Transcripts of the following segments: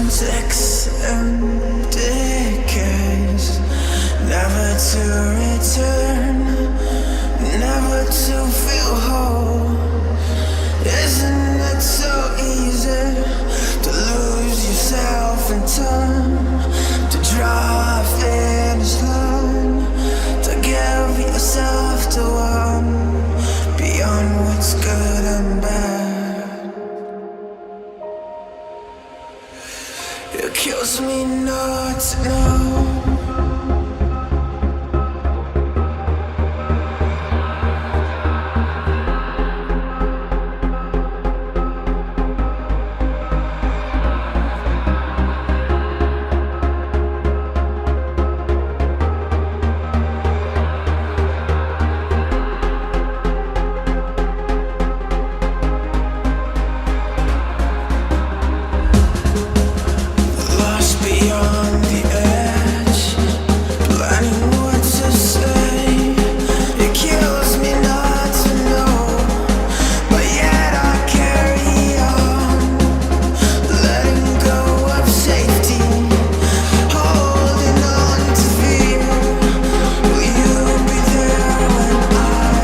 Ticks and decays, never to return, never to feel whole. Isn't it so easy to lose yourself in time, to draw a finish line, to give yourself to one beyond what's good and bad? It kills me not to know. Beyond the edge, planning what to say. It kills me not to know, but yet I carry on, letting go of safety, holding on to fear. Will you be there when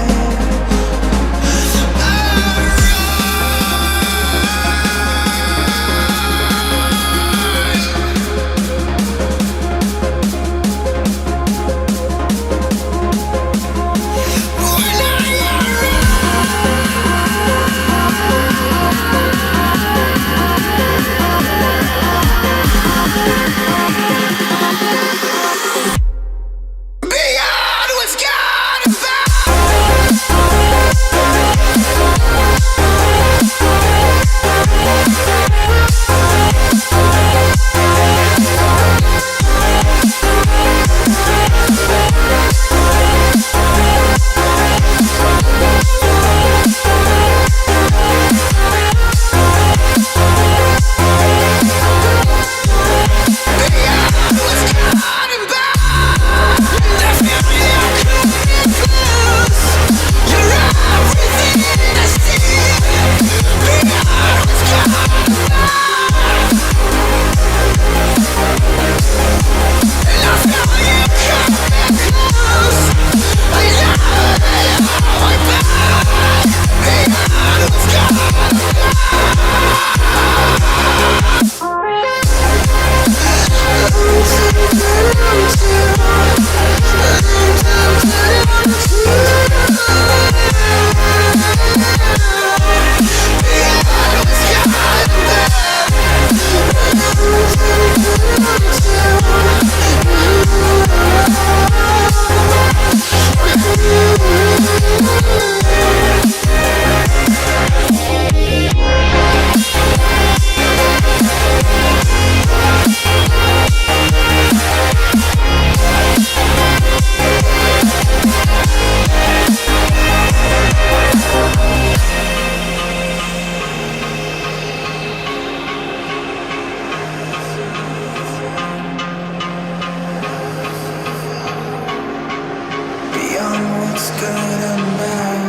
what's good and bad?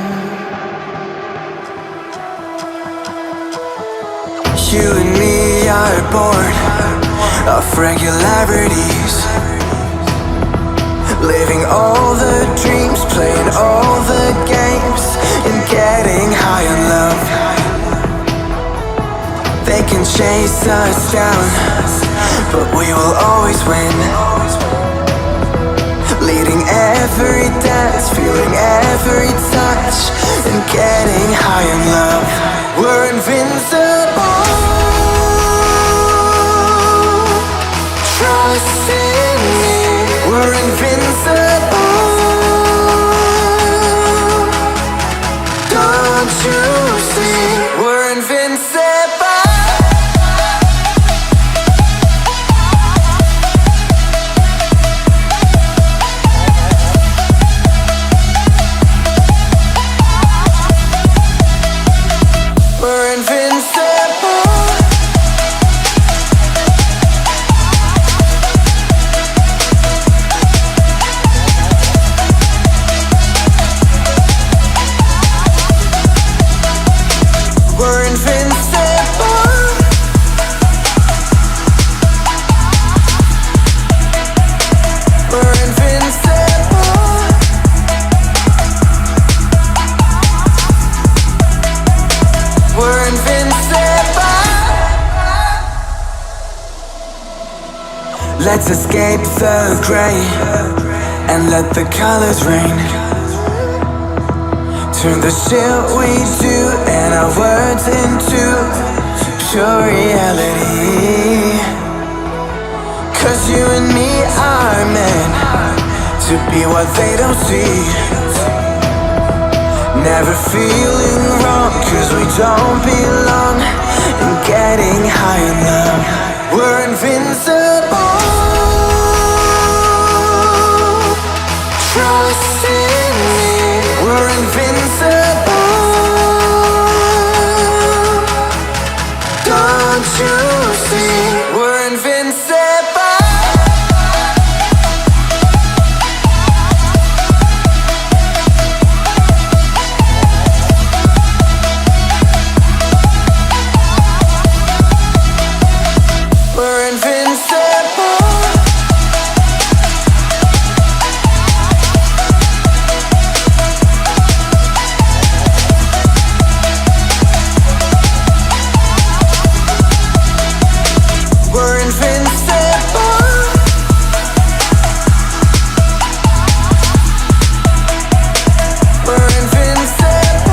You and me are bored of regularities, living all the dreams, playing all the games, and getting high on love. They can chase us down, but we will always win. Leading every dance, feeling every touch, and getting high in love. We're invincible. Trust in me. We're invincible. Don't you see? We're invincible. Let's escape the gray and let the colors rain. Turn the shit we do and our words into pure reality. 'Cause you and me are meant to be what they don't see. Never feeling wrong 'cause we don't belong. And getting high in love, we're invincible. Trust in me, we're invincible. Don't you see, we're invincible. We're invincible. We're invincible. We're invincible.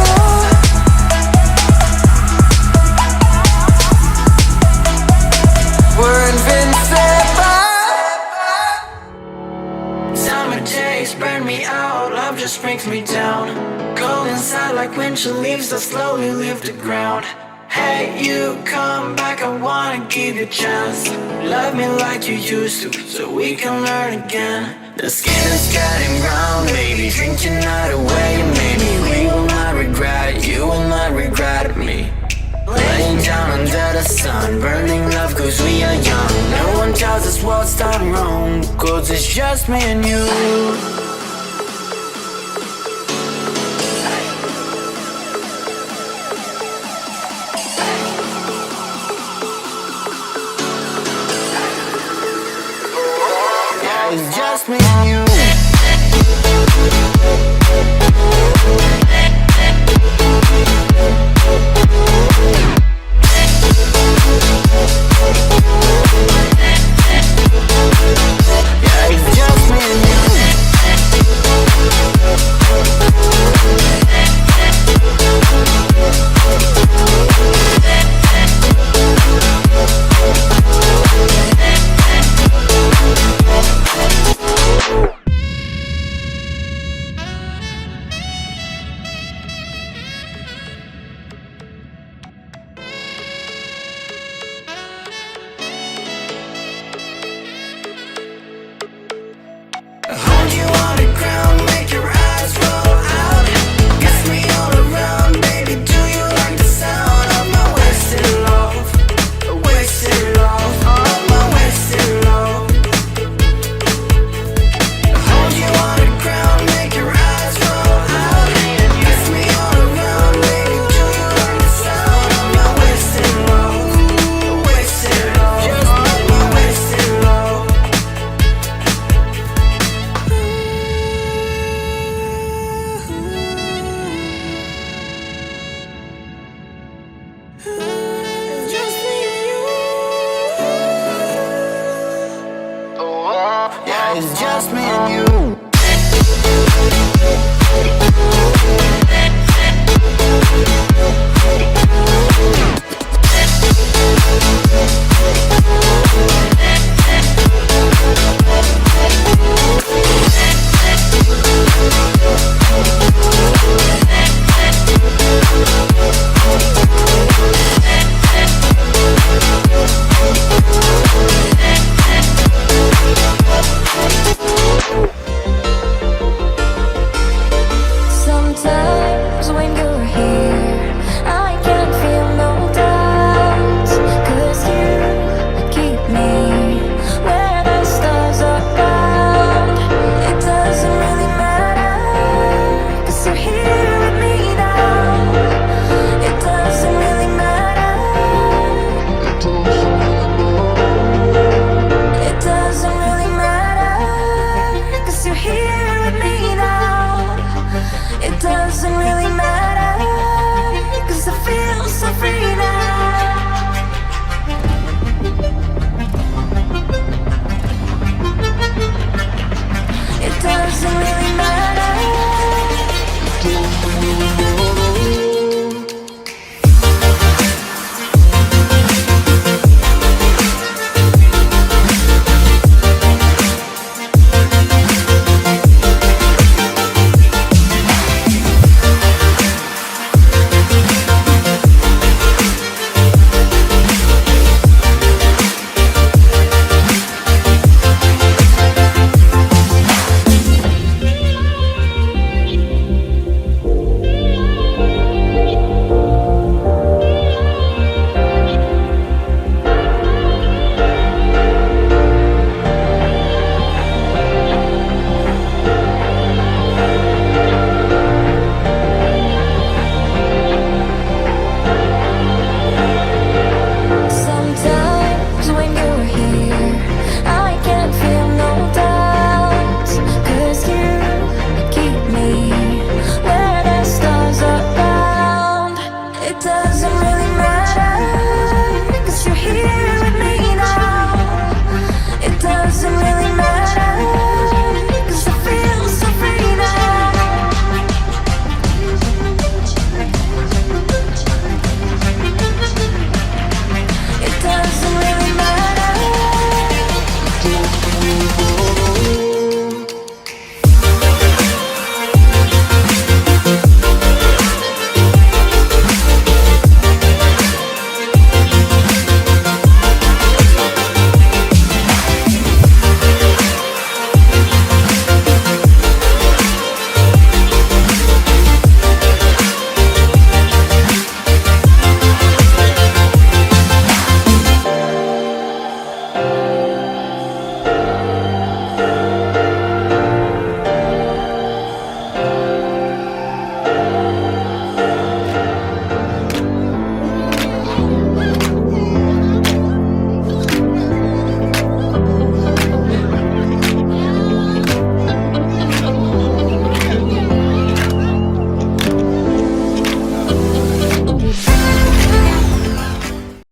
We're invincible. Summer days burn me out, love just brings me down. Go inside like winter leaves that slowly leave the ground. Hey, you come back, I wanna give you a chance. Love me like you used to, so we can learn again. The skin is getting brown, maybe drink your night away. Maybe we will not regret it, you will not regret me. Laying down under the sun, burning love cause we are young. No one tells us what's done wrong, cause it's just me and you. Yeah, it's just me and you. Yeah, it's just me and you. Hold you on the ground, make your eyes roll out. Kiss me all around, baby, do you like the sound of my wasted love? Wasted love, of my wasted love. Hold you on the ground, make your eyes roll out. Kiss me all around, baby, do you like the sound of my wasted love? Wasted love, of my wasted love. Just me and you. Yeah, it's just me and you.